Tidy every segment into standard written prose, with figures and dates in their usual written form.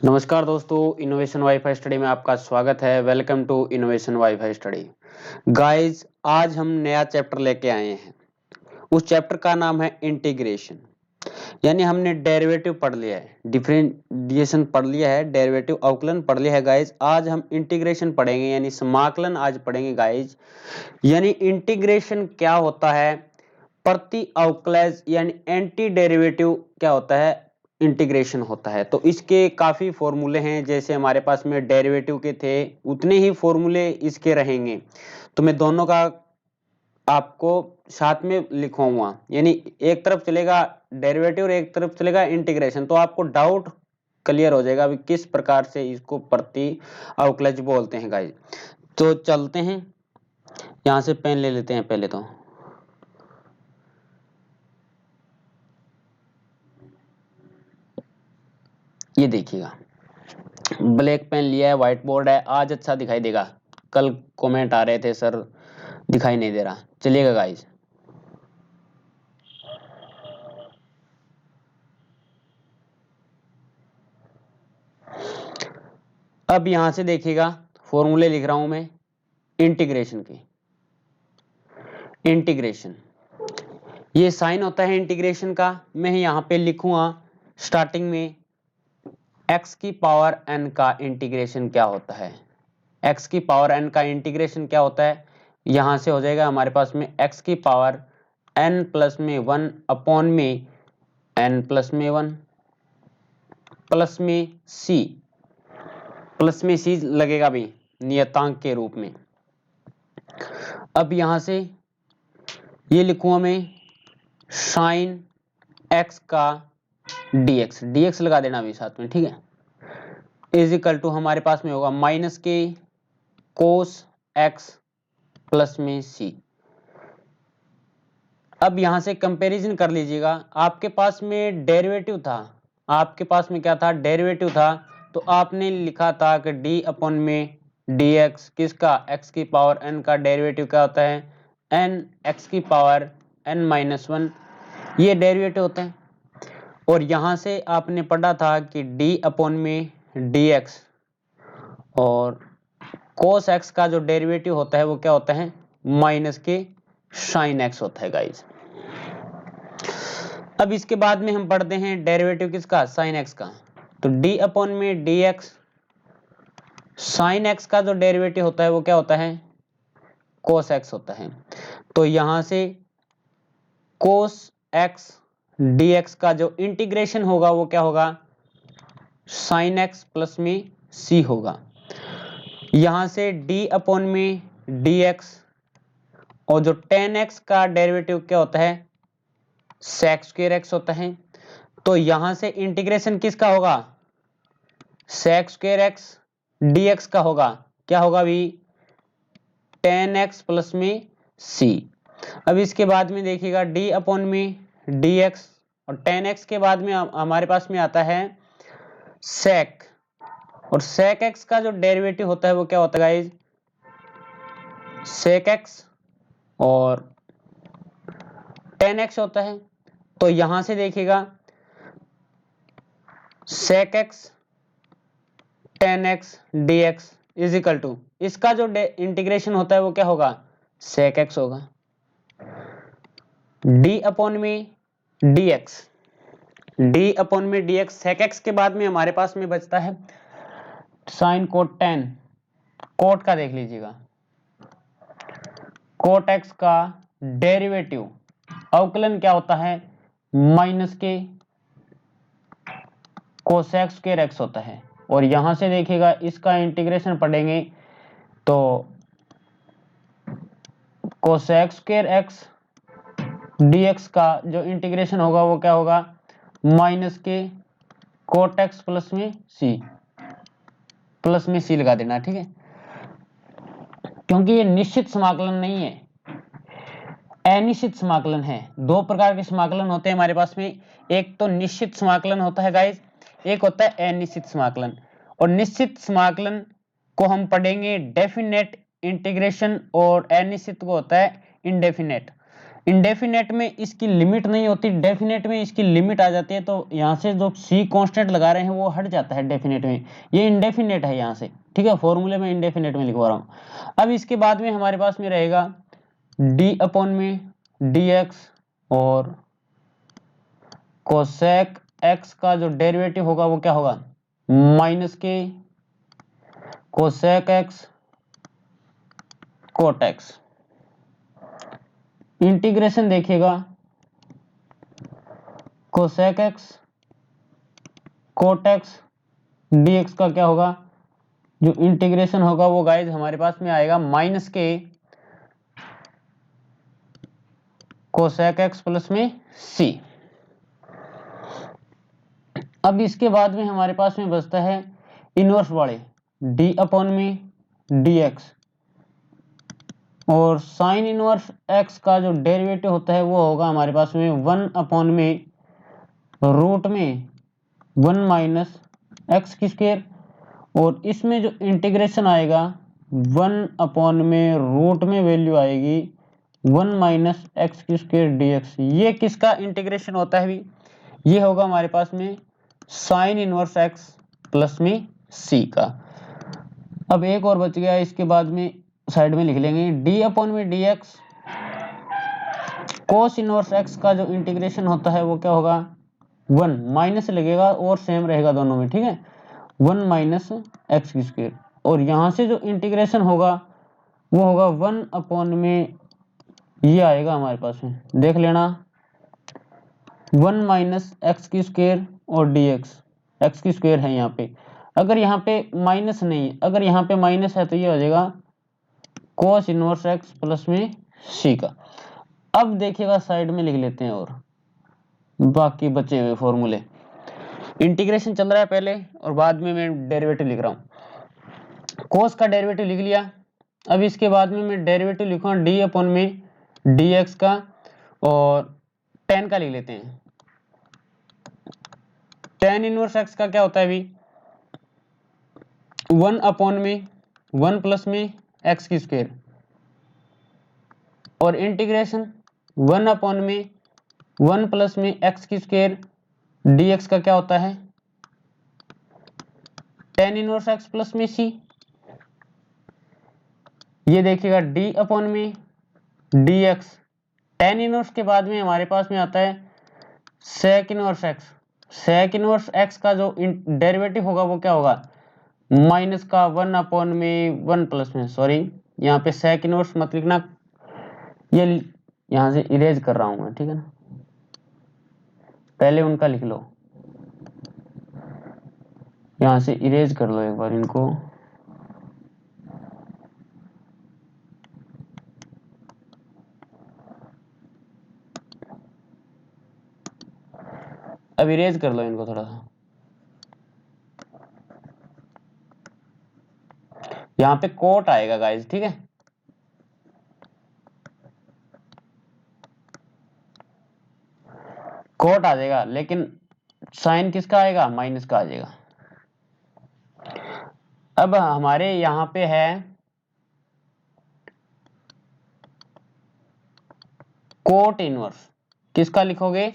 नमस्कार दोस्तों, innovation WiFi study में आपका स्वागत है। Welcome to innovation WiFi study. Guys, आज हम नया चैप्टर लेके आए हैं। उस चैप्टर का नाम है इंटीग्रेशन। यानी हमने डेरिवेटिव पढ़ लिया है, डिफरेंशिएशन पढ़ लिया है, डेरिवेटिव अवकलन पढ़ लिया है। गाइस, आज हम इंटीग्रेशन पढ़ेंगे, यानी समाकलन आज पढ़ेंगे। गाइस, यानी इंटीग्रेशन क्या होता है, प्रति अवकलज यानी एंटी डेरिवेटिव क्या होता है, इंटीग्रेशन होता है। तो इसके काफी फॉर्मूले हैं, जैसे हमारे पास में डेरिवेटिव के थे उतने ही फॉर्मूले इसके रहेंगे। तो मैं दोनों का आपको साथ में लिखवाऊंगा, यानी एक तरफ चलेगा डेरिवेटिव और एक तरफ चलेगा इंटीग्रेशन। तो आपको डाउट क्लियर हो जाएगा अभी किस प्रकार से इसको प्रति अवकलज बोलते हैं। गाइस, तो चलते हैं, यहाँ से पेन ले लेते हैं पहले। तो ये देखिएगा, ब्लैक पेन लिया है, व्हाइट बोर्ड है, आज अच्छा दिखाई देगा। कल कमेंट आ रहे थे सर दिखाई नहीं दे रहा। चलिएगा गाइस, अब यहां से देखिएगा फॉर्मूले लिख रहा हूं मैं इंटीग्रेशन के। इंटीग्रेशन ये साइन होता है इंटीग्रेशन का। मैं यहां पे लिखूंगा स्टार्टिंग में x की पावर n का इंटीग्रेशन क्या होता है। x की पावर n का इंटीग्रेशन क्या होता है, यहां से हो जाएगा हमारे पास में x की पावर n प्लस में 1 अपॉन में n प्लस में 1 प्लस में c, प्लस में c लगेगा भी नियतांक के रूप में। अब यहां से ये लिखूंगा मैं साइन x का dx, dx लगा देना अभी साथ में, ठीक है। इज इक्वल टू हमारे पास में होगा माइनस के कोस x प्लस में c। अब यहां से कंपैरिजन कर लीजिएगा, आपके पास में डेरिवेटिव था, आपके पास में क्या था, डेरिवेटिव था। तो आपने लिखा था कि d अपॉन में dx किसका, x की पावर n का डेरिवेटिव क्या होता है, n x की पावर n माइनस 1, ये डेरिवेटिव होते हैं। और यहां से आपने पढ़ा था कि d अपॉन में dx और cos x का जो डेरिवेटिव होता है वो क्या होता है, माइनस के साइन x होता है। गाइस, अब इसके बाद में हम पढ़ते हैं डेरिवेटिव किसका, साइन x का। तो d अपॉन में dx, साइन x का जो डेरिवेटिव होता है वो क्या होता है, cos x होता है। तो यहां से cos x dx का जो इंटीग्रेशन होगा वो क्या होगा, साइन x प्लस में c होगा। यहां से d अपॉन में dx और जो tan x का डेरिवेटिव क्या होता है, sec स्क्वायर x होता है। तो यहां से इंटीग्रेशन किसका होगा, sec स्क्वायर x dx का होगा, क्या होगा भी, tan x प्लस में c। अब इसके बाद में देखिएगा d अपॉन में dx और tan x के बाद में हमारे पास में आता है sec, और sec x का जो डेरिवेटिव होता है वो क्या होता है गाइस, sec x और tan x होता है। तो यहां से देखिएगा sec x tan x dx is equal to, इसका जो इंटीग्रेशन होता है वो क्या होगा, sec x होगा। d अपॉन में dx, d अपॉन में dx, sec x के बाद में हमारे पास में बचता है साइन कोट tan, कोट का देख लीजिएगा, कोट x का डेरिवेटिव अवकलन क्या होता है, माइनस के कोसेक स्क्वायर x होता है। और यहां से देखिएगा इसका इंटीग्रेशन पढ़ेंगे तो कोसेक स्क्वायर x dx का जो इंटीग्रेशन होगा वो क्या होगा, माइनस के कोट x प्लस में c, प्लस में c लगा देना, ठीक है। क्योंकि ये निश्चित समाकलन नहीं है, अनिश्चित समाकलन है। दो प्रकार के समाकलन होते हैं हमारे पास में, एक तो निश्चित समाकलन होता है गाइस, एक होता है अनिश्चित समाकलन। और निश्चित समाकलन को हम पढ़ेंगे डेफिनेट इंटीग्रेशन और अनिश्चित को होता है इंडेफिनेट। इंडेफिनेट में इसकी लिमिट नहीं होती, डेफिनेट में इसकी लिमिट आ जाती है, तो यहाँ से जो सी कांस्टेंट लगा रहे हैं वो हट जाता है डेफिनेट में, ये इंडेफिनेट है यहाँ से, ठीक है, फॉर्मूले में इंडेफिनेट में लिखवा रहा हूँ। अब इसके बाद में हमारे पास में रहेगा डी अपॉन में डी एक्स और कोसेक एक्स का जो डेरिवेटिव होगा वो क्या होगा, माइनस के cosec X cot X. Integration देखिएगा, cosec X cot X dx का क्या होगा, जो इंटीग्रेशन होगा वो गाइज हमारे पास में आएगा माइनस के कोसेक एक्स प्लस में c। अब इसके बाद में हमारे पास में बचता है इनवर्स वाले d अपॉन में dx और साइन इनवर्स x का जो डेरिवेटिव होता है वो होगा हमारे पास में 1 अपॉन में रूट में 1 माइनस एक्स की स्क्वायर, और इसमें जो इंटीग्रेशन आएगा 1 अपॉन में रूट में वैल्यू आएगी 1 माइनस एक्स की स्क्वायर dx। ये किसका इंटीग्रेशन होता है भी, ये होगा हमारे पास में साइन इनवर्स एक्स प्लस में c का। अब एक और बच गया, इसके बाद में साइड में लिख लेंगे d अपॉन में dx कोस इनवर्स एक्स का जो इंटीग्रेशन होता है वो क्या होगा 1 माइनस लगेगा और सेम रहेगा दोनों में, ठीक है, 1 माइनस एक्स की स्क्वायर, और यहाँ से जो इंटीग्रेशन होगा वो होगा 1 अपॉन में ये आएगा हमारे पास में, देख लेना 1 माइनस एक्स की स्क्वायर और dx, एक्स की स्क्वायर है यहाँ पे, अगर यहाँ पे माइनस नहीं, अगर यहाँ पे माइनस है तो ये हो जाएगा कोस इनवर्स एक्स प्लस में c का। अब देखिएगा साइड में लिख लेते हैं और बाकी बचे हुए फॉर्मूले, इंटीग्रेशन चल रहा है पहले और बाद में मैं डेरिवेटिव लिख रहा हूँ। कोस का डेरिवेटिव लिख लिया, अब इसके बाद में मैं डेरिवेटिव लिखूंगा डी अपॉन में डी एक्स का, और टेन का लिख लेते हैं। टेन इनवर्स एक्स का क्या होता है अभी 1 अपॉन में 1 प्लस में एक्स की स्क्वायर, और इंटीग्रेशन 1 अपॉन में 1 प्लस में एक्स की स्क्वायर dx का क्या होता है टेन इनवर्स एक्स प्लस में c। ये देखिएगा d अपॉन में dx, टेन इनवर्स के बाद में हमारे पास में आता है sec inverse x, sec inverse x का जो डेरिवेटिव होगा वो क्या होगा माइनस का 1 अपॉन में 1 प्लस में, सॉरी यहाँ पे सेक इनवर्स मत लिखना, ये यहाँ से इरेज कर रहा हूं मैं, ठीक है ना, पहले उनका लिख लो, यहाँ से इरेज कर लो एक बार इनको। अब इरेज कर लो इनको थोड़ा सा, यहाँ पे कोट आएगा गाइस, ठीक है, कोट आ जाएगा, लेकिन साइन किसका आएगा माइनस का आ जाएगा। अब हमारे यहाँ पे है कोट इनवर्स, किसका लिखोगे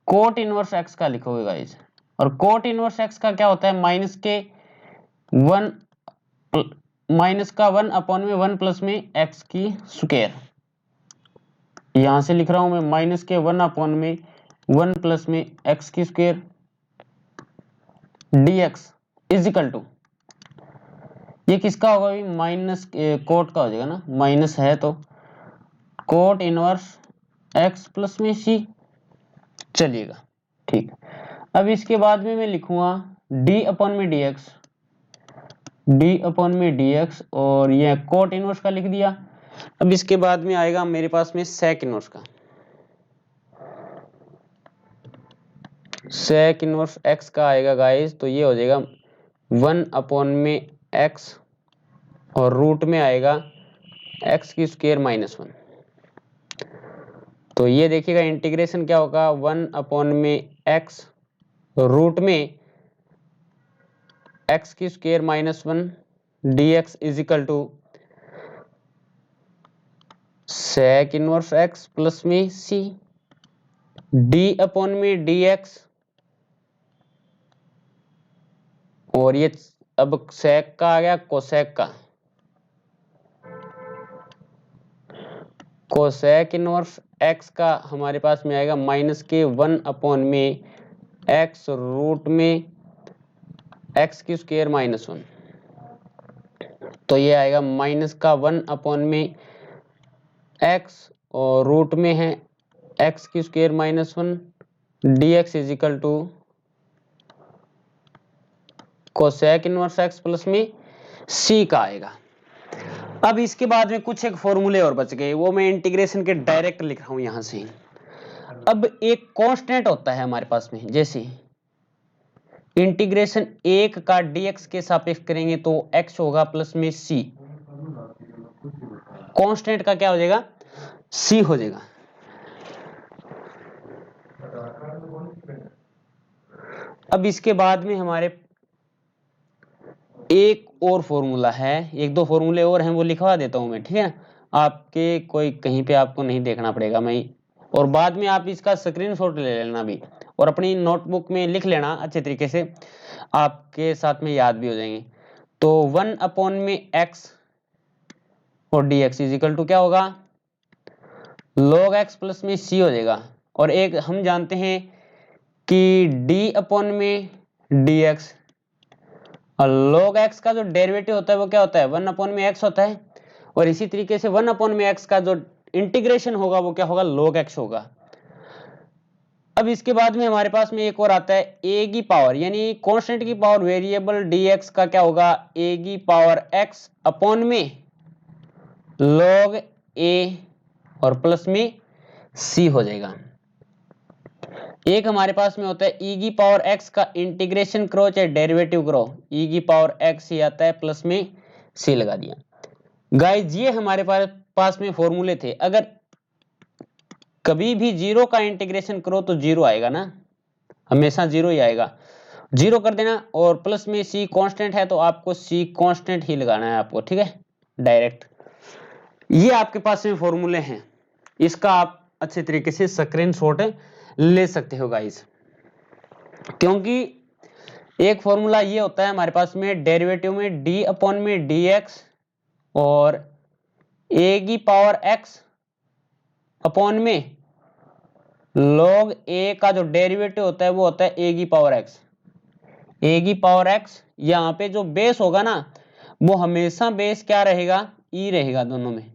कोट इनवर्स एक्स का लिखोगे गाइस, और कोट इनवर्स एक्स का क्या होता है माइनस के 1 माइनस का 1 अपॉन में 1 प्लस में एक्स की स्क्वायर, यहां से लिख रहा हूं मैं माइनस के 1 अपॉन में 1 प्लस में एक्स की square dx is equal to, ये किसका होगा अभी माइनस कोट का हो जाएगा ना, माइनस है तो कोट इनवर्स एक्स प्लस में c, चलिएगा ठीक। अब इसके बाद में मैं लिखूंगा d अपॉन में dx, d अपॉन में dx, और ये कोट इनवर्स का लिख दिया। अब इसके बाद में आएगा मेरे पास में सेक इनवर्स का, सेक इनवर्स x का आएगा गाइस, तो ये हो जाएगा 1 अपॉन में x और रूट में आएगा x की स्क्वायर माइनस 1, तो ये देखिएगा इंटीग्रेशन क्या होगा 1 अपॉन में x रूट में x की square minus 1 dx is equal to sec inverse x plus में c, d अपॉन में dx, और ये अब sec का आ गया कोसेक का, कोसेक इनवर्स x का हमारे पास में आएगा माइनस के 1 अपॉन में x रूट में x की स्क्वायर माइनस 1, तो ये आएगा माइनस का 1 अपॉन में x और रूट में है x की square minus 1 dx is equal to cosec inverse x plus में c का आएगा। अब इसके बाद में कुछ एक फॉर्मूले और बच गए, वो मैं इंटीग्रेशन के डायरेक्ट लिख रहा हूं यहां से। अब एक कांस्टेंट होता है हमारे पास में, जैसे इंटीग्रेशन 1 का dx के सापेक्ष करेंगे तो x होगा प्लस में c, कांस्टेंट का क्या हो जाएगा c हो जाएगा। अब इसके बाद में हमारे एक और फॉर्मूला है, एक दो फॉर्मूले और हैं, वो लिखवा देता हूं मैं, ठीक है, आपके कोई कहीं पे आपको नहीं देखना पड़ेगा मैं, और बाद में आप इसका स्क्रीनशॉट ले लेना भी और अपनी नोटबुक में लिख लेना अच्छे तरीके से, आपके साथ में याद भी हो जाएंगे। तो 1 अपॉन में x और dx इज इक्वल टू क्या होगा log x प्लस में c हो जाएगा, और एक हम जानते हैं कि d अपॉन में dx, और log x का जो डेरिवेटिव होता है वो क्या होता है 1 अपॉन में x होता है, और इसी तरीके से 1 अपॉन में x का जो इंटीग्रेशन होगा वो क्या होगा log x होगा। अब इसके बाद में हमारे पास में एक और आता है a की पावर, यानी कांस्टेंट की पावर वेरिएबल dx का क्या होगा a की पावर x अपॉन में log a और प्लस में c हो जाएगा। एक हमारे पास में होता है e की पावर x का इंटीग्रेशन करो चाहे डेरिवेटिव करो, e की पावर x ही आता है प्लस में c लगा दिया। गाइस ये हमारे पास में फॉर्मूले थे, अगर कभी भी जीरो का इंटीग्रेशन करो तो जीरो आएगा ना, हमेशा जीरो ही आएगा, जीरो कर देना, और प्लस में c कांस्टेंट है तो आपको c कांस्टेंट ही लगाना है आपको, ठीक है डायरेक्ट। ये आपके पास में फॉर्मूले हैं, इसका आप अच्छे तरीके से स्क्रीनशॉट ले सकते हो गाइस, क्योंकि एक फॉर्मूला ये होता है हमारे पास में डेरिवेटिव में d अपॉन में dx और a की पावर x अपॉन में log a का जो डेरिवेटिव होता है वो होता है a की पावर x, a की पावर x, यहाँ पे जो बेस होगा ना वो हमेशा बेस क्या रहेगा e रहेगा, दोनों में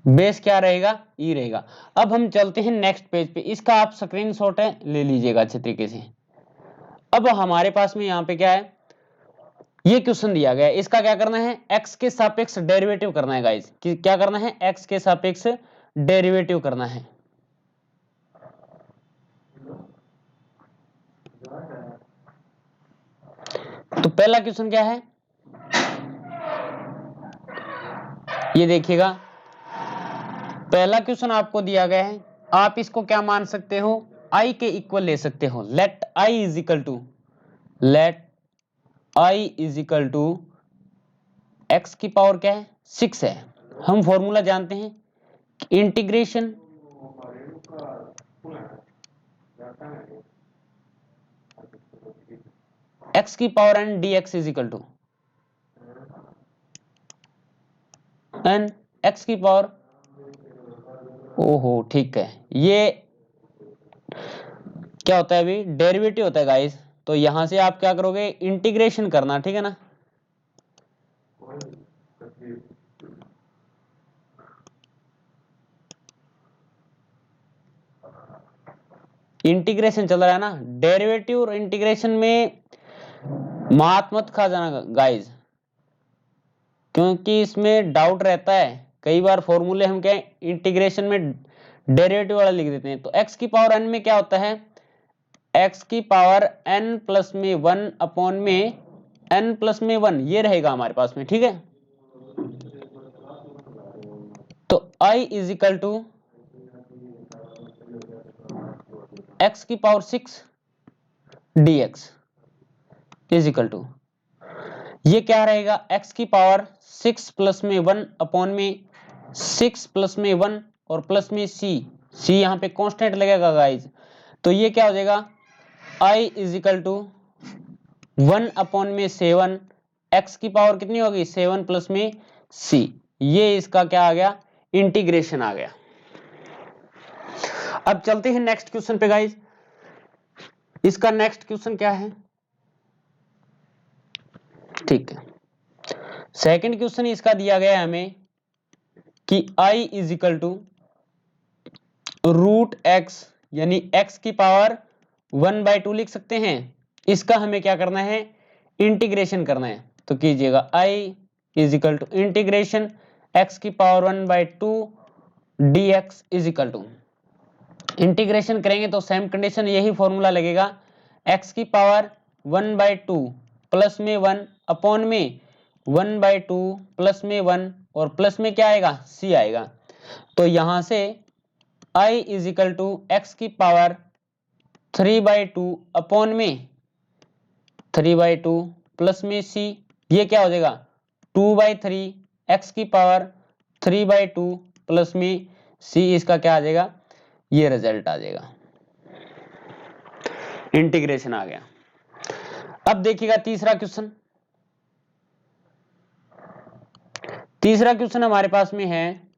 बेस क्या रहेगा ई रहेगा। अब हम चलते हैं नेक्स्ट पेज पे, इसका आप स्क्रीनशॉट है ले लीजिएगा अच्छे तरीके से। अब हमारे पास में यहाँ पे क्या है, ये क्वेश्चन दिया गया है, इसका क्या करना है x के सापेक्ष डेरिवेटिव करना है गाइस, कि क्या करना है x के सापेक्ष डेरिवेटिव करना है। तो पहला क्वेश्चन क्या है ये देखिएगा, पहला क्वेश्चन आपको दिया गया है, आप इसको क्या मान सकते हो i के इक्वल ले सकते हो, let i is equal to x की पावर क्या है 6 है। हम फॉर्मूला जानते हैं इंटीग्रेशन x की power n dx is equal to n x की पावर, ओहो ठीक है, ये क्या होता है अभी डेरिवेटिव होता है गाइस, तो यहां से आप क्या करोगे इंटीग्रेशन करना, ठीक है ना, इंटीग्रेशन चल रहा है ना, डेरिवेटिव और इंटीग्रेशन में मात मत खा जाना गाइस, क्योंकि इसमें डाउट रहता है, कई बार फॉर्मूले हम क्या इंटीग्रेशन में डेरिवेटिव वाला लिख देते हैं। तो x की पावर n में क्या होता है x की पावर n प्लस में 1 अपॉन में n प्लस में 1 ये रहेगा हमारे पास में, ठीक है। तो i is equal to x की power 6 dx, is equal to, ये क्या रहेगा, x की पावर 6 प्लस में 1 अपॉन में 6 प्लस में 1 और प्लस में c यहाँ पे कांस्टेंट लगेगा गाइज, तो ये क्या हो जाएगा i is equal to 1 upon में 7, x की पावर कितनी होगी 7 प्लस में c, ये इसका क्या आ गया, इंटीग्रेशन आ गया। अब चलते हैं नेक्स्ट क्वेश्चन पे गाइज। इसका नेक्स्ट क्वेश्चन क्या है, ठीक है, सेकंड क्वेश्चन इसका दिया गया है हमें कि i is equal to root x, यानी x की पावर 1/2 लिख सकते हैं, इसका हमें क्या करना है, इंटीग्रेशन करना है। तो कीजिएगा i is equal to integration x की power 1/2 dx is equal to, integration करेंगे तो सेम कंडीशन यही फॉर्मूला लगेगा, x की पावर 1/2 प्लस में 1 अपॉन में 1/2 प्लस में 1 और प्लस में क्या आएगा c आएगा। तो यहां से i is equal to x की पावर 3/2 अपॉन में 3/2 प्लस में c, ये क्या हो जाएगा 2/3 एक्स की पावर 3/2 प्लस में c, इसका क्या आ जाएगा, ये रिजल्ट आ जाएगा, इंटीग्रेशन आ गया। अब देखिएगा तीसरा क्वेश्चन, तीसरा क्वेश्चन हमारे पास में है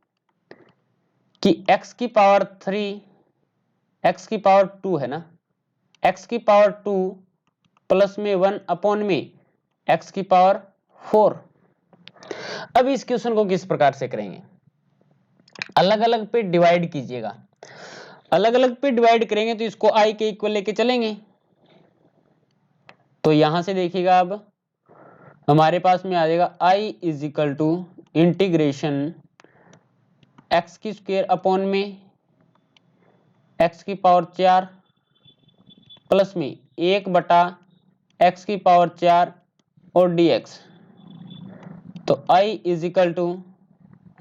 कि x की पावर 3, x की पावर 2 है ना, x की पावर 2 प्लस में 1 अपॉन में x की पावर 4। अब इस क्वेश्चन को किस प्रकार से करेंगे, अलग अलग पे डिवाइड कीजिएगा, अलग अलग पे डिवाइड करेंगे तो इसको i के इक्वल लेके चलेंगे। तो यहां से देखिएगा अब हमारे पास में आ जाएगा i is equal to integration x की स्क्वायर अपॉन में एक्स की पावर 4 प्लस में 1/x की पावर 4 और dx। तो i इज इक्वल टू,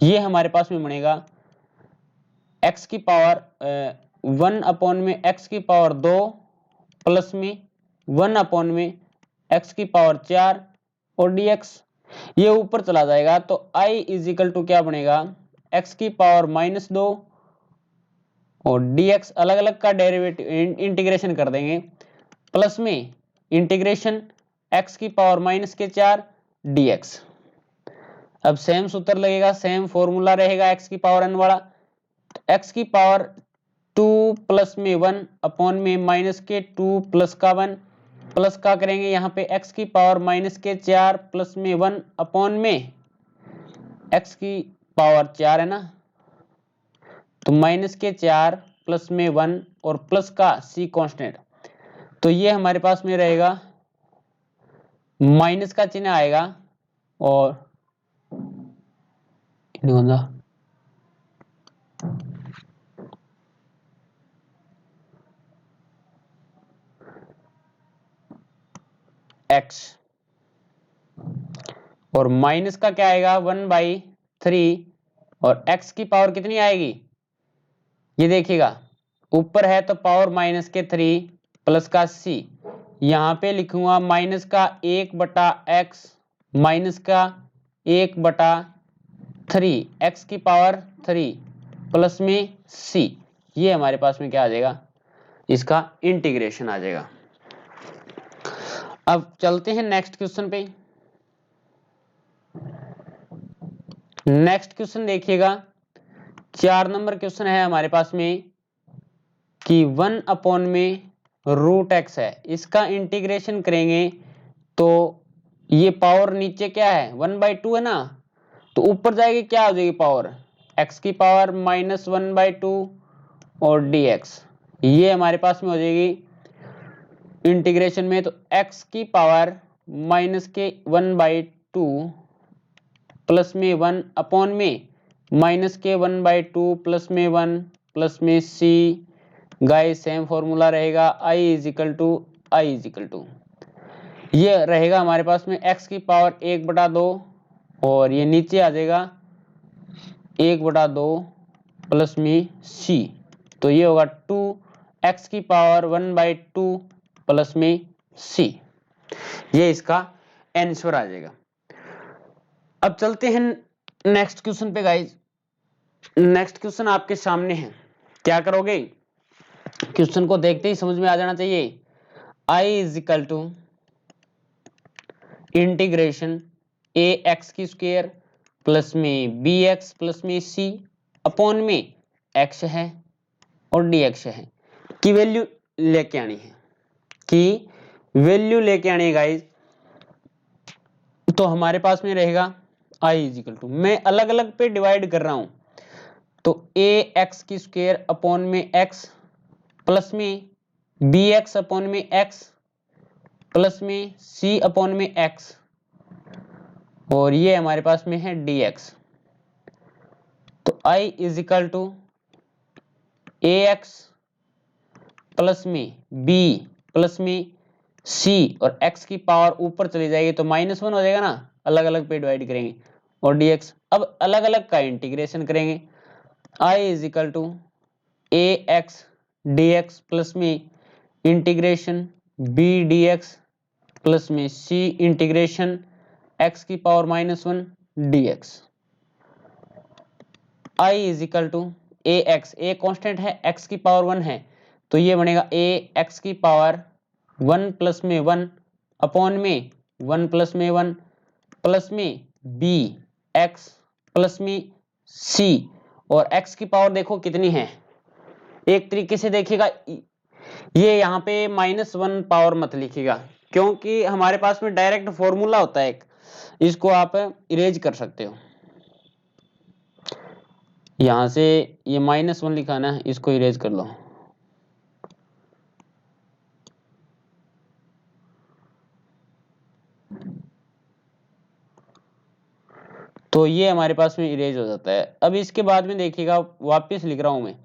ये हमारे पास में बनेगा x की पावर 1 अपॉन में x की पावर 2 प्लस में 1 अपॉन में x की पावर 4 और dx, ये ऊपर चला जाएगा। तो i इज इक्वल टू क्या बनेगा, x की पावर -2 और dx अलग अलग का डेरिवेटिव इंटीग्रेशन कर देंगे, प्लस में इंटीग्रेशन x की पावर -4 dx। अब सेम सूत्र लगेगा, सेम फॉर्मूला रहेगा x की पावर n वाला, x की पावर 2 प्लस में 1 अपॉन में -2 प्लस का 1 प्लस का करेंगे यहाँ पे x की पावर -4 प्लस में 1 अपॉन में x की पावर 4 है ना, तो -4 प्लस में 1 और प्लस का c कांस्टेंट, तो ये हमारे पास में रहेगा माइनस का चिन्ह आएगा और x और माइनस का क्या आएगा 1/3 और x की पावर कितनी आएगी, ये देखिएगा ऊपर है तो पावर -3 प्लस का c, यहाँ पे लिखूंगा माइनस का 1/x माइनस का 1/3 x की पावर 3 प्लस में c, ये हमारे पास में क्या आ जाएगा, इसका इंटीग्रेशन आ जाएगा। अब चलते हैं नेक्स्ट क्वेश्चन पे। नेक्स्ट क्वेश्चन देखिएगा 4 नंबर क्वेश्चन है हमारे पास में कि 1 अपॉन में रूट एक्स है, इसका इंटीग्रेशन करेंगे तो ये पावर नीचे क्या है 1/2 है ना, तो ऊपर जाएगी क्या हो जाएगी पावर x की पावर -1/2 और dx, ये हमारे पास में हो जाएगी इंटीग्रेशन में, तो x की पावर -1/2 प्लस में 1 अपॉन में -1/2 प्लस में 1 प्लस में c, गाइस सेम फॉर्मूला रहेगा i इज इक्वल टू ये रहेगा हमारे पास में x की पावर 1/2 और ये नीचे आ जाएगा 1/2 प्लस में c, तो ये होगा 2x की पावर 1/2 प्लस में c। ये इसका आंसर आ जाएगा। अब चलते हैं नेक्स्ट क्वेश्चन पे गाइस। नेक्स्ट क्वेश्चन आपके सामने है, क्या करोगे, क्वेश्चन को देखते ही समझ में आ जाना चाहिए। I is equal to integration a x की स्क्वायर प्लस में बी एक्स प्लस में सी अपॉन में एक्स है और डी एक्स है की वैल्यू लेके आनी है, की वैल्यू लेके आनी है गाइस। तो हमारे पास में रहेगा I इज इक्वल टू, मैं अलग अलग पे डिवाइड कर रहा हूं, तो ए एक्स की स्क्वायर अपॉन में एक्स प्लस में बी एक्स अपॉन में एक्स प्लस में सी अपॉन में एक्स और ये हमारे पास में है डी एक्स। तो I is equal to A x plus में बी प्लस में सी और x की पावर ऊपर चली जाएगी तो -1 हो जाएगा ना, अलग अलग पे डिवाइड करेंगे, और dx अब अलग अलग का इंटीग्रेशन करेंगे। I is equal to A X D X plus में integration B D X plus में सी इंटीग्रेशन x की power -1 dx। I is equal to A X, A constant है, x की पावर 1 है, तो ये बनेगा ए एक्स की पावर 1 प्लस में 1 अपॉन में 1 प्लस में 1 प्लस में बी एक्स प्लस में सी, और x की पावर देखो कितनी है, एक तरीके से देखिएगा ये यहाँ पे -1 पावर मत लिखिएगा, क्योंकि हमारे पास में डायरेक्ट फॉर्मूला होता है एक, इसको आप इरेज कर सकते हो। यहां से ये -1 लिखा ना, इसको इरेज कर लो। तो ये हमारे पास में इरेज हो जाता है। अब इसके बाद में देखिएगा, वापस लिख रहा हूं मैं,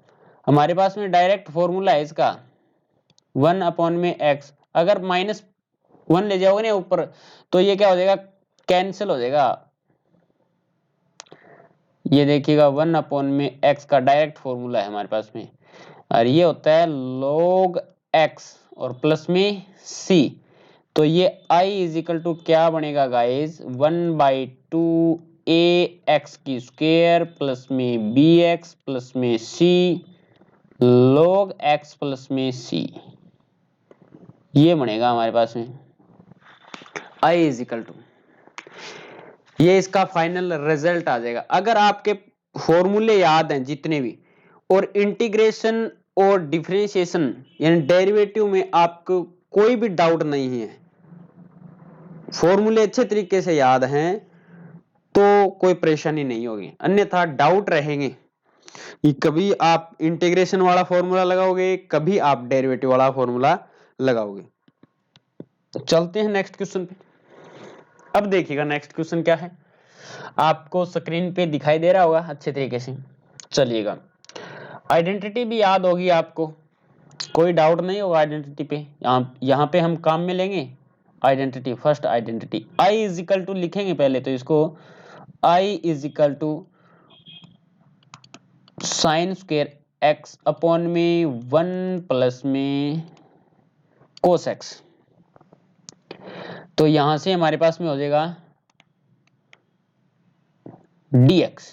हमारे पास में डायरेक्ट फॉर्मूला है इसका 1 अपॉन में x, अगर -1 ले जाओगे ना ऊपर तो ये क्या हो जाएगा, कैंसिल हो जाएगा। ये देखिएगा 1 अपॉन में x का डायरेक्ट फॉर्मूला है हमारे पास में, और ये होता है log x और प्लस में c। तो ये I इज इक्वल टू क्या बनेगा गाइस, 1/2 ए एक्स की स्क्वायर प्लस में बी एक्स प्लस में सी log x प्लस में c, ये बनेगा हमारे पास में I इज इक्वल टू, ये इसका फाइनल रिजल्ट आ जाएगा। अगर आपके फॉर्मूले याद हैं जितने भी, और इंटीग्रेशन और डिफरेंशिएशन यानी डेरिवेटिव में आपको कोई भी डाउट नहीं है, फॉर्मूले अच्छे तरीके से याद हैं, तो कोई परेशानी नहीं होगी। अन्यथा डाउट रहेंगे कि कभी आप इंटीग्रेशन वाला फॉर्मूला लगाओगे, कभी आप डेरिवेटिव वाला फॉर्मूला लगाओगे। चलते हैं नेक्स्ट क्वेश्चन पे। अब देखिएगा नेक्स्ट क्वेश्चन क्या है, आपको स्क्रीन पे दिखाई दे रहा होगा अच्छे तरीके से। चलिएगा, आइडेंटिटी भी याद होगी आपको, कोई डाउट नहीं होगा आइडेंटिटी पे। यहाँ पे हम काम में लेंगे identity, first identity I is equal to लिखेंगे पहले तो इसको, I is equal to sine square x upon में 1 प्लस में कोस x। तो यहां से हमारे पास में हो जाएगा dx।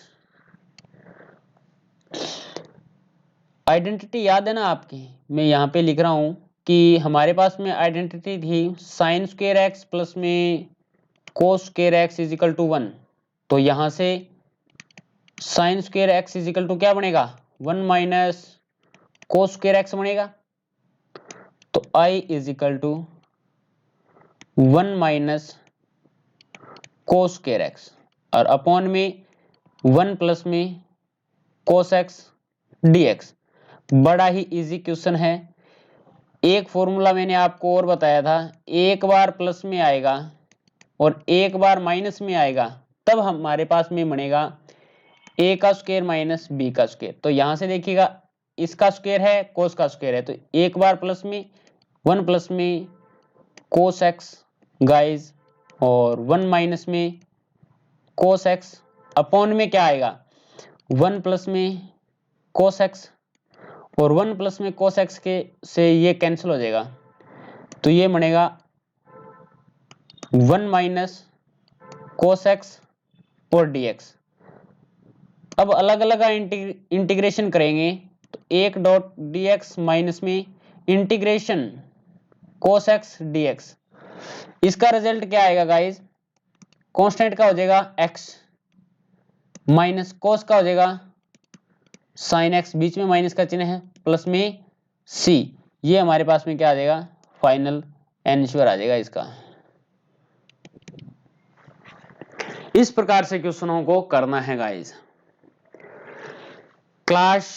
आइडेंटिटी याद है ना आपकी, मैं यहाँ पे लिख रहा हूं कि हमारे पास में आइडेंटिटी थी साइन स्क्वायर x प्लस में cos square x is equal to 1। तो यहां से sine square x is equal to क्या बनेगा, 1 माइनस कोस स्क्वायर x बनेगा। तो I is equal to 1 minus cos square x और अपॉन में 1 प्लस में कोस x dx। बड़ा ही इजी क्वेश्चन है। एक फॉर्मूला मैंने आपको और बताया था, एक बार प्लस में आएगा और एक बार माइनस में आएगा, तब हमारे पास में बनेगा a का स्क्वायर माइनस b का स्क्वायर। तो यहां से देखिएगा इसका स्क्वायर है, कोस का स्क्वायर है, तो एक बार प्लस में 1 प्लस में कोस x गाइस और 1 माइनस में कोस x अपॉन में क्या आएगा 1 प्लस में कोस x, और 1 प्लस में कोस x के से ये कैंसिल हो जाएगा, तो ये बनेगा 1 माइनस कोस एक्स और dx। अब अलग अलग इंटीग्रेशन करेंगे तो 1 डॉट dx माइनस में इंटीग्रेशन कोस एक्स dx। इसका रिजल्ट क्या आएगा गाइज, कांस्टेंट का हो जाएगा x माइनस कोस का हो जाएगा साइन x, बीच में माइनस का चिन्ह है, प्लस में c। ये हमारे पास में क्या आ जाएगा, फाइनल आंसर आ जाएगा इसका। इस प्रकार से क्वेश्चनों को करना है गाइज। क्लास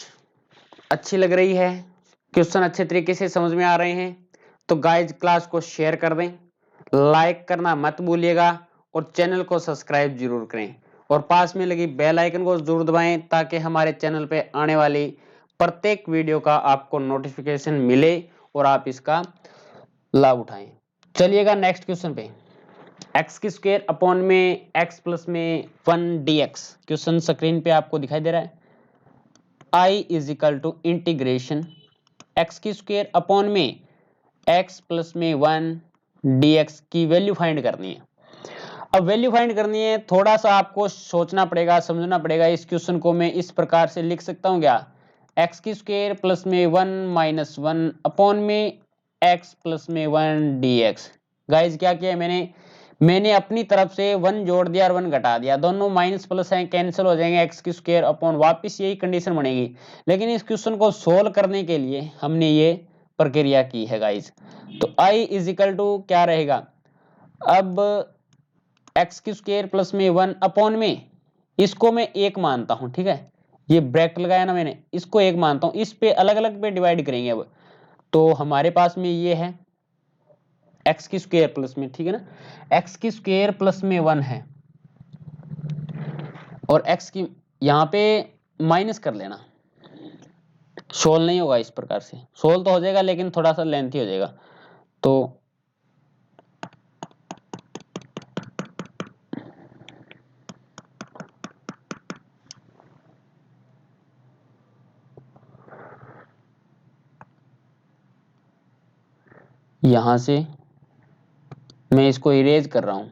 अच्छी लग रही है, क्वेश्चन अच्छे तरीके से समझ में आ रहे हैं तो गाइज क्लास को शेयर कर दें, लाइक करना मत भूलिएगा और चैनल को सब्सक्राइब जरूर करें और पास में लगी बेल आइकन को जरूर दबाएं ताकि हमारे चैनल पे आने वाली प्रत्येक वीडियो का आपको नोटिफिकेशन मिले और आप इसका लाभ उठाएं। चलिएगा नेक्स्ट क्वेश्चन पे। एक्स की स्क्वायर अपॉन में एक्स प्लस में 1 dx क्वेश्चन स्क्रीन पे आपको दिखाई दे रहा है। I is equal to integration x की स्क्वायर अपॉन में x प्लस में 1 dx की वैल्यू फाइंड करनी है। अब वैल्यू फाइंड करनी है, थोड़ा सा आपको सोचना पड़ेगा, समझना पड़ेगा। इस क्वेश्चन को मैं इस प्रकार से लिख सकता हूँ क्या, एक्स की स्क्वायर प्लस में 1 माइनस 1 अपॉन में x प्लस में 1 dx। गाइज क्या किया है मैंने अपनी तरफ से 1 जोड़ दिया और 1 घटा दिया, दोनों माइनस प्लस हैं, कैंसिल हो जाएंगे, एक्स की स्क्वायर अपॉन वापस यही कंडीशन बनेगी। लेकिन इस क्वेश्चन को सोल्व करने के लिए हमने ये प्रक्रिया की है गाइज। तो I इज इक्वल टू क्या रहेगा, अब एक्स की स्क्वायर प्लस में 1 अपॉन में, इसको मैं 1 मानता हूं, ठीक है, ये ब्रैकेट लगाया ना मैंने, इसको 1 मानता हूं, इस पे अलग अलग पे डिवाइड करेंगे। अब तो हमारे पास में ये है एक्स की स्क्वायर प्लस में, ठीक है ना, एक्स की स्क्वायर प्लस में 1 है और एक्स की यहाँ पे माइनस कर लेना, सोल्व नहीं होगा इस प्रकार से, सोल्व तो हो जाएगा लेकिन थोड़ा सा लेंथी हो जाएगा। तो यहां से मैं इसको इरेज कर रहा हूं,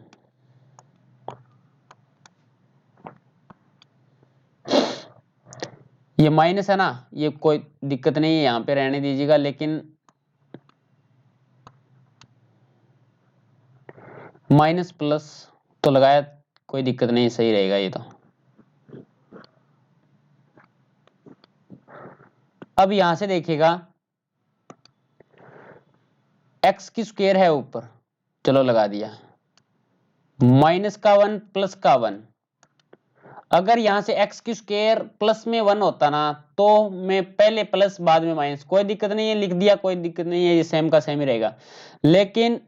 ये माइनस है ना, ये कोई दिक्कत नहीं है, यहाँ पे रहने दीजिएगा, लेकिन माइनस प्लस तो लगाया, कोई दिक्कत नहीं, सही रहेगा ये तो। अब यहां से देखिएगा एक्स की स्क्वायर है ऊपर, चलो लगा दिया, माइनस का 1 प्लस का 1। अगर यहां से एक्स की स्क्वायर प्लस में 1 होता ना तो मैं पहले प्लस बाद में माइनस, कोई दिक्कत नहीं है, लिख दिया, कोई दिक्कत नहीं है, ये सेम का सेम ही रहेगा। लेकिन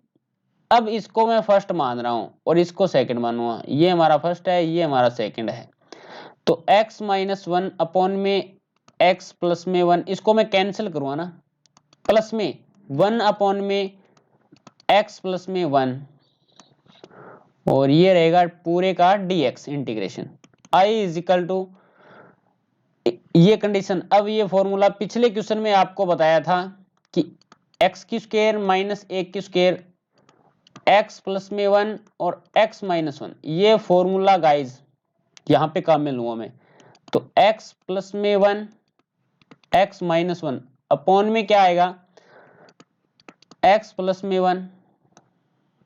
अब इसको मैं फर्स्ट मान रहा हूं और इसको सेकंड मानूंगा, ये हमारा फर्स्ट है, ये हमारा सेकंड है। तो x माइनस 1 अपॉन में x प्लस में 1, इसको मैं कैंसिल करूंगा ना, प्लस में 1 अपॉन में x प्लस में 1 और ये रहेगा पूरे का dx integration. I is equal to ये कंडीशन। अब ये फॉर्मूला पिछले क्वेश्चन में आपको बताया था कि x की स्क्वायर माइनस 1 की स्क्वायर x प्लस में 1 और x माइनस 1, ये फॉर्मूला गाइज यहां पे काम में लूंगा मैं। तो x प्लस में 1 x माइनस 1 अपॉन में क्या आएगा, x प्लस में 1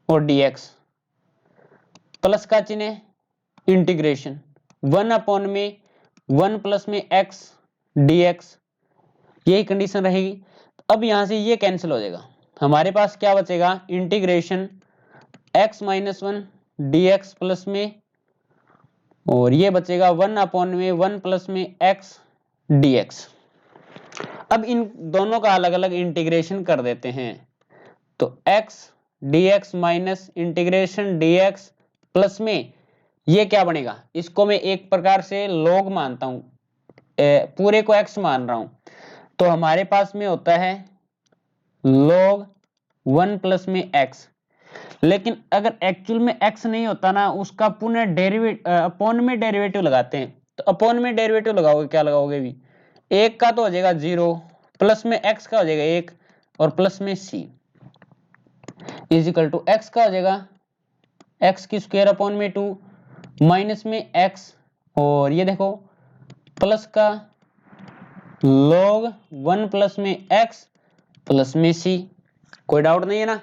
और dx, प्लस का चिन्ह इंटीग्रेशन 1 अपॉन में 1 प्लस में x dx, यही कंडीशन रहेगी। अब यहां से ये कैंसिल हो जाएगा, हमारे पास क्या बचेगा, integration x minus 1 dx plus में, और ये बचेगा 1 अपॉन में 1 प्लस में x dx। अब इन दोनों का अलग अलग इंटीग्रेशन कर देते हैं, तो x dx minus integration dx plus में ये क्या बनेगा, इसको मैं एक प्रकार से log मानता हूं, पूरे को x मान रहा हूं, तो हमारे पास में होता है log 1 प्लस में x। लेकिन अगर एक्चुअल में x नहीं होता ना, उसका पुनः डेरिवेटिव अपॉन में डेरिवेटिव लगाते हैं, तो अपॉन में डेरिवेटिव लगाओगे, क्या लगाओगे भी, एक का तो हो जाएगा 0, प्लस में x का हो जाएगा 1 और प्लस में c is equal to x का हो जाएगा एक्स की स्क्वायर अपॉन में 2 माइनस में एक्स और ये देखो प्लस का log 1 प्लस में एक्स प्लस में सी। कोई डाउट नहीं है ना?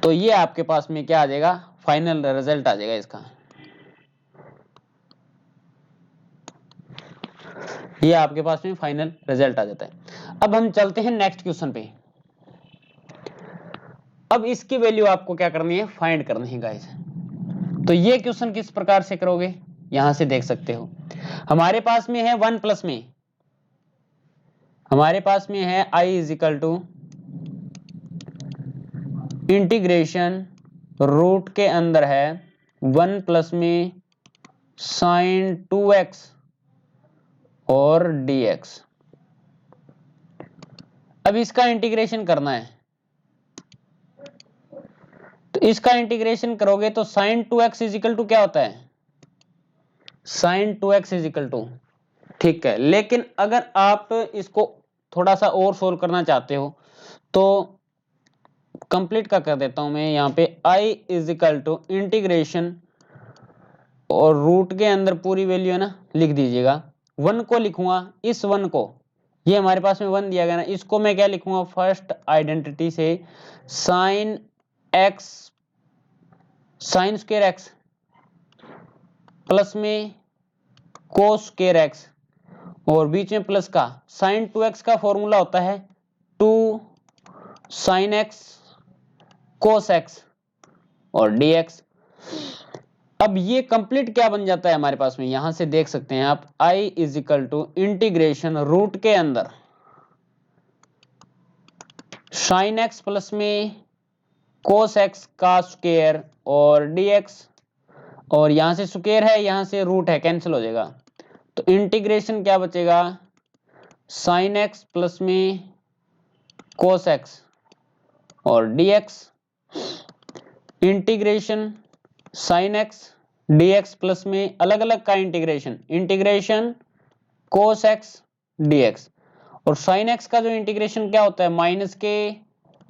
तो ये आपके पास में क्या आ जाएगा, फाइनल रिजल्ट आ जाएगा इसका। ये आपके पास में फाइनल रिजल्ट आ जाता है। अब हम चलते हैं नेक्स्ट क्वेश्चन पे। अब इसकी वैल्यू आपको क्या करनी है, फाइंड करनी है गाइस। तो ये क्वेश्चन किस प्रकार से करोगे, यहां से देख सकते हो। हमारे पास में है 1 प्लस में, हमारे पास में है i is equal to integration root के अंदर है 1 प्लस में साइन 2x और dx। अब इसका इंटीग्रेशन करना है, तो इसका इंटीग्रेशन करोगे तो sign 2x is equal to क्या होता है, sign 2x is equal to, ठीक है। लेकिन अगर आप इसको थोड़ा सा और सोल्व करना चाहते हो तो कंप्लीट का कर देता हूं मैं यहाँ पे i is equal to integration और रूट के अंदर पूरी वैल्यू है ना लिख दीजिएगा। 1 को लिखूंगा, इस 1 को, ये हमारे पास में 1 दिया गया ना, इसको मैं क्या लिखूंगा फर्स्ट आइडेंटिटी से sine x, sine square x plus में कोस स्क्वायर एक्स और बीच में प्लस का साइन 2x का फॉर्मूला होता है 2 साइन एक्स कोस एक्स और dx। अब ये कंप्लीट क्या बन जाता है हमारे पास में, यहां से देख सकते हैं आप i is equal to integration root के अंदर साइन एक्स प्लस में कोस एक्स का स्क्वायर और dx, और यहां से स्क्वायर है यहां से रूट है, कैंसिल हो जाएगा। तो इंटीग्रेशन क्या बचेगा, साइन एक्स प्लस में कोस एक्स और dx integration sine x dx plus में अलग अलग का integration, integration cos x dx, और साइन एक्स का जो इंटीग्रेशन क्या होता है माइनस के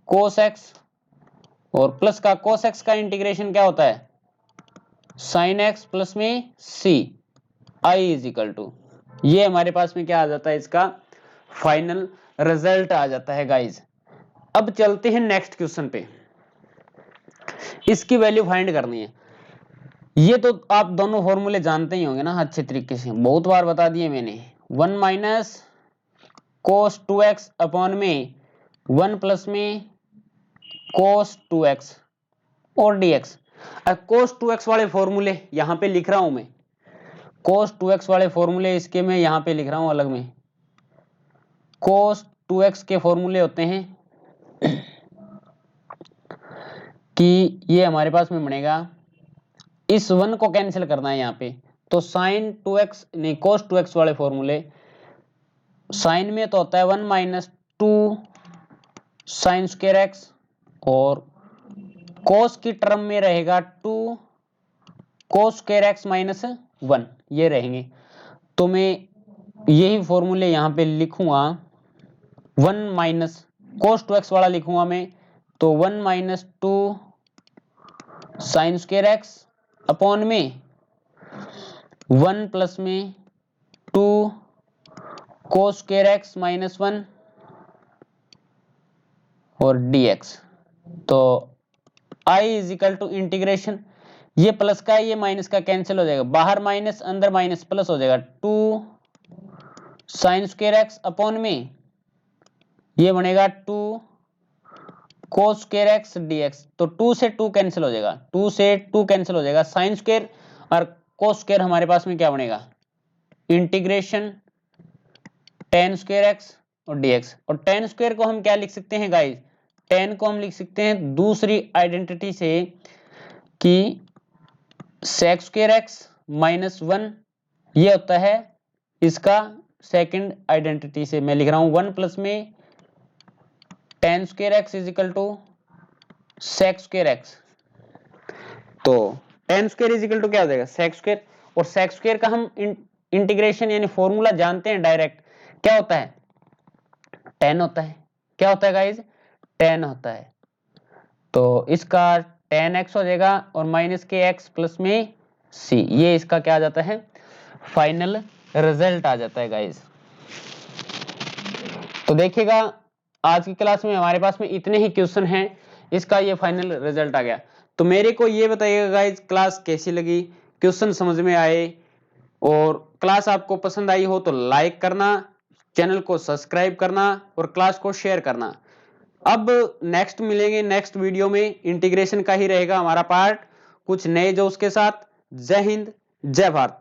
कोस एक्स और प्लस का कोस एक्स का इंटीग्रेशन क्या होता है साइन एक्स प्लस में c। i is equal to, ये हमारे पास में क्या आ जाता है, इसका फाइनल रिजल्ट आ जाता है गाइज। अब चलते हैं नेक्स्ट क्वेश्चन पे, इसकी वैल्यू फाइंड करनी है। ये तो आप दोनों फॉर्मूले जानते ही होंगे ना अच्छे तरीके से, बहुत बार बता दिए मैंने। 1 माइनस कोस 2x अपॉन में 1 प्लस में कोस 2x और dx। अब कोस 2x वाले फॉर्मूले यहां पे लिख रहा हूं मैं, कोस 2x वाले फॉर्मूले इसके मैं यहां पे लिख रहा हूं अलग में। कोस 2x के फॉर्मूले होते हैं कि ये हमारे पास में बनेगा, इस 1 को कैंसिल करना है यहाँ पे, तो साइन 2x नहीं कोस 2x वाले फॉर्मूले, साइन में तो होता है 1 माइनस 2 साइन स्क्वायर एक्स और कोस की टर्म में रहेगा 2 कोस स्क्वायर एक्स माइनस 1, ये रहेंगे। तो मैं यही फॉर्मूले यहाँ पे लिखूंगा, 1 माइनस कोस 2x वाला लिखूंगा मैं, तो 1 minus 2 sine square x upon में 1 प्लस में 2 कोस स्क्वायर एक्स माइनस 1 और dx। तो i is equal to integration, ये प्लस का ये माइनस का कैंसिल हो जाएगा, बाहर माइनस अंदर माइनस प्लस हो जाएगा, 2 साइन स्क्वायर एक्स अपॉन में ये बनेगा 2 कोस स्क्वायर एक्स dx। तो 2 से 2 कैंसिल हो जाएगा, 2 से 2 कैंसिल हो जाएगा, साइन स्क्वायर और कोस स्क्वायर हमारे पास में क्या बनेगा इंटीग्रेशन tan स्क्वायर एक्स और dx। और tan स्क्वायर को हम क्या लिख सकते हैं गाइस, tan को हम लिख सकते हैं दूसरी आइडेंटिटी से कि sec स्क्वायर एक्स माइनस 1, ये होता है इसका सेकंड आइडेंटिटी से मैं लिख रहा हूं 1 प्लस में tan square x is equal to sec square x. तो tan square is equal to क्या हो जाएगा sec स्क्वायर, और sec स्क्वायर का हम इंटीग्रेशन यानी फॉर्मूला जानते हैं डायरेक्ट, क्या होता है tan होता है, क्या होता है गाइस tan होता है। तो इसका 10x हो जाएगा और माइनस के एक्स प्लस में c, ये इसका क्या आ जाता है, फाइनल रिजल्ट आ जाता है गाइस। तो देखिएगा आज की क्लास में हमारे पास में इतने ही क्वेश्चन हैं, इसका ये फाइनल रिजल्ट आ गया। तो मेरे को ये बताइएगा गाइस क्लास कैसी लगी, क्वेश्चन समझ में आए, और क्लास आपको पसंद आई हो तो लाइक करना, चैनल को सब्सक्राइब करना और क्लास को शेयर करना। अब नेक्स्ट मिलेंगे नेक्स्ट वीडियो में, इंटीग्रेशन का ही रहेगा हमारा पार्ट, कुछ नए जोश के साथ। जय हिंद, जय भारत।